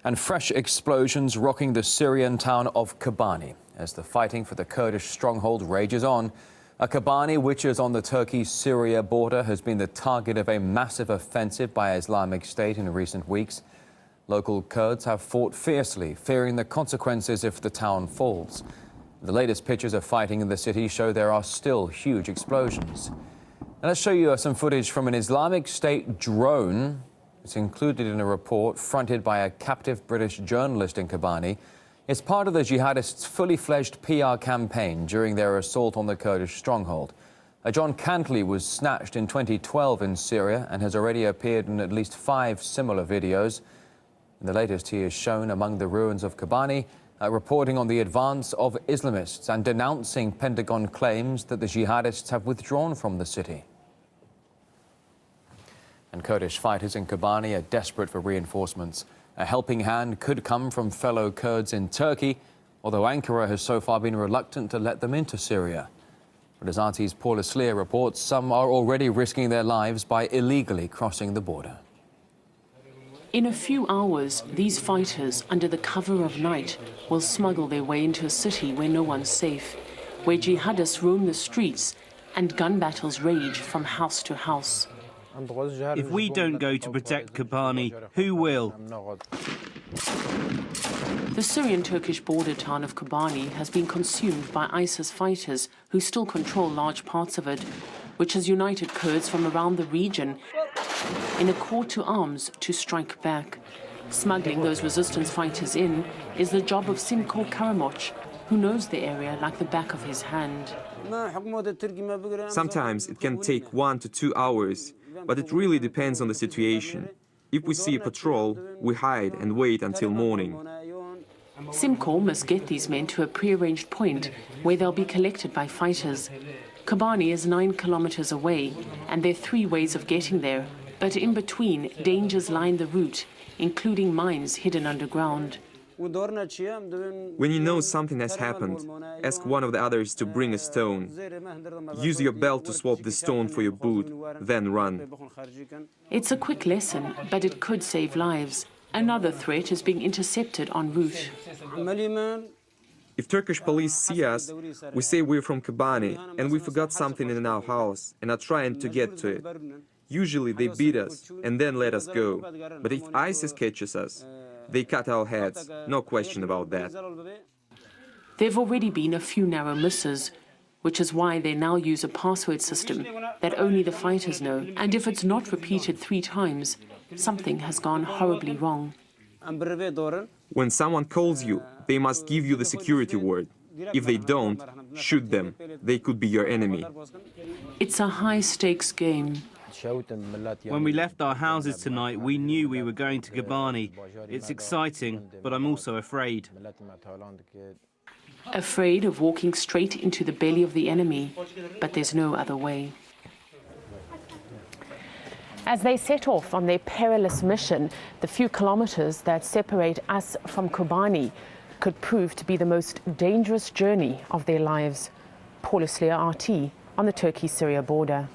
And fresh explosions rocking the Syrian town of Kobane as the fighting for the Kurdish stronghold rages on. Kobane, which is on the Turkey-Syria border, has been the target of a massive offensive by Islamic State in recent weeks. Local Kurds have fought fiercely, fearing the consequences if the town falls. The latest pictures of fighting in the city show there are still huge explosions. Now let's show you some footage from an Islamic State drone. It's included in a report fronted by a captive British journalist in Kobane. It's part of the jihadists' fully fledged PR campaign during their assault on the Kurdish stronghold. John Cantley was snatched in 2012 in Syria and has already appeared in at least 5 similar videos. In the latest, he is shown among the ruins of Kobane, reporting on the advance of Islamists and denouncing Pentagon claims that the jihadists have withdrawn from the city. And Kurdish fighters in Kobane are desperate for reinforcements. A helping hand could come from fellow Kurds in Turkey, although Ankara has so far been reluctant to let them into Syria. But as RT's Paula Sleer reports, some are already risking their lives by illegally crossing the border. In a few hours, these fighters, under the cover of night, will smuggle their way into a city where no one's safe, where jihadists roam the streets and gun battles rage from house to house. If we don't go to protect Kobane, who will? The Syrian-Turkish border town of Kobane has been consumed by ISIS fighters who still control large parts of it, which has united Kurds from around the region in a call to arms to strike back. Smuggling those resistance fighters in is the job of Simko Karamoch, who knows the area like the back of his hand. Sometimes it can take 1 to 2 hours, but it really depends on the situation. If we see a patrol, we hide and wait until morning. Simko must get these men to a pre-arranged point where they'll be collected by fighters. Kobane is 9 kilometers away, and there are 3 ways of getting there. But in between, dangers line the route, including mines hidden underground. When you know something has happened, ask one of the others to bring a stone. Use your belt to swap the stone for your boot, then run. It's a quick lesson, but it could save lives. Another threat is being intercepted en route. If Turkish police see us, we say we're from Kobane and we forgot something in our house and are trying to get to it. Usually they beat us and then let us go. But if ISIS catches us, they cut our heads, no question about that. There have already been a few narrow misses, which is why they now use a password system that only the fighters know. And if it's not repeated 3 times, something has gone horribly wrong. When someone calls you, they must give you the security word. If they don't, shoot them. They could be your enemy. It's a high-stakes game. When we left our houses tonight, we knew we were going to Kobane. It's exciting, but I'm also afraid. Afraid of walking straight into the belly of the enemy, but there's no other way. As they set off on their perilous mission, the few kilometers that separate us from Kobane could prove to be the most dangerous journey of their lives. Paula Sleer, RT, on the Turkey-Syria border.